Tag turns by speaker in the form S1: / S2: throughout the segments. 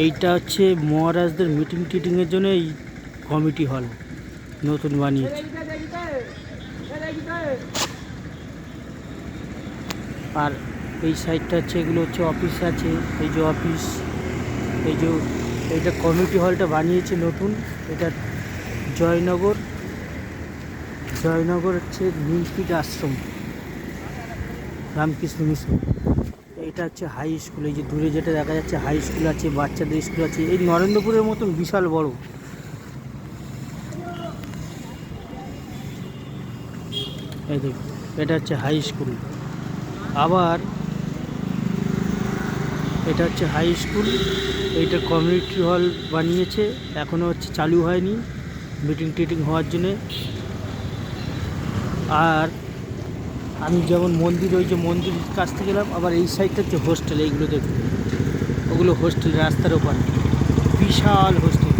S1: এইটা হচ্ছে মহারাজদের মিটিং টিটিংয়ের জন্য এই কমিটি হল নতুন বানিয়েছে। আর এই সাইডটা হচ্ছে এগুলো হচ্ছে অফিস আছে, এই যে অফিস, এই যে এইটা কমিটি হলটা বানিয়েছে নতুন। এটা জয়নগর হচ্ছে নীলপীঠ আশ্রম রামকৃষ্ণ মিশন। এটা হচ্ছে হাই স্কুল, এই যে দূরে যেটা দেখা যাচ্ছে হাই স্কুল আছে, বাচ্চাদের স্কুল আছে, এই নরেন্দ্রপুরের মতন বিশাল বড়। এই দেখুন, এটা হচ্ছে হাই স্কুল। আবার এটা হচ্ছে হাই স্কুল, এইটা কমিউনিটি হল বানিয়েছে, এখনও হচ্ছে চালু হয়নি মিটিং টিটিং হওয়ার জন্যে। আর আমি যেমন মন্দির, ওই যে মন্দির কাছ থেকে গেলাম, আবার এই সাইডটা হচ্ছে হোস্টেল। এইগুলো দেখুন, ওগুলো হোস্টেল, রাস্তার ওপারে বিশাল হোস্টেল,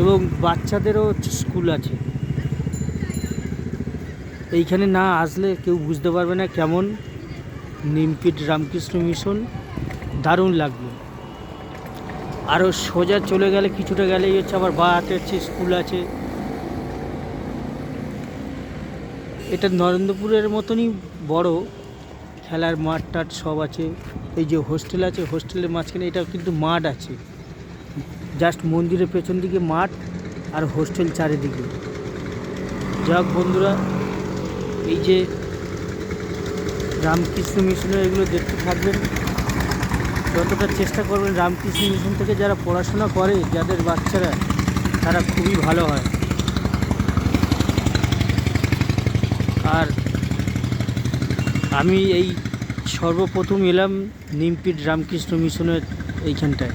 S1: এবং বাচ্চাদেরও হচ্ছে স্কুল আছে। এইখানে না আসলে কেউ বুঝতে পারবে না কেমন নীলপীঠ রামকৃষ্ণ মিশন, দারুণ লাগবে। আরও সোজা চলে গেলে কিছুটা গেলেই হচ্ছে আবার বা হাতে হচ্ছে স্কুল আছে। এটা নরেন্দ্রপুরের মতনই বড়, খেলার মাঠ টাট সব আছে। এই যে হোস্টেল আছে, হোস্টেলের মাঝখানে এটা কিন্তু মাঠ আছে, জাস্ট মন্দিরের পেছন দিকে মাঠ আর হোস্টেল চারিদিকে। যাক বন্ধুরা, এই যে রামকৃষ্ণ মিশনের এগুলো দেখতে থাকবেন, যতটা চেষ্টা করবেন রামকৃষ্ণ মিশন থেকে যারা পড়াশোনা করে, যাদের বাচ্চারা, তারা খুবই ভালো হয়। আর আমি এই সর্বপ্রথম এলাম নীলপীঠ রামকৃষ্ণ মিশনের এইখানটায়,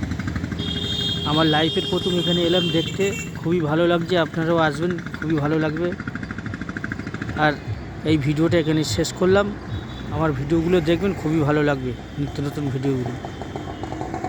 S1: আমার লাইফের প্রথম এখানে এলাম দেখতে, খুবই ভালো লাগছে। আপনারাও আসবেন, খুবই ভালো লাগবে। আর এই ভিডিওটা এখানে শেষ করলাম, আমার ভিডিওগুলো দেখবেন, খুবই ভালো লাগবে নিত্য নতুন ভিডিওগুলো।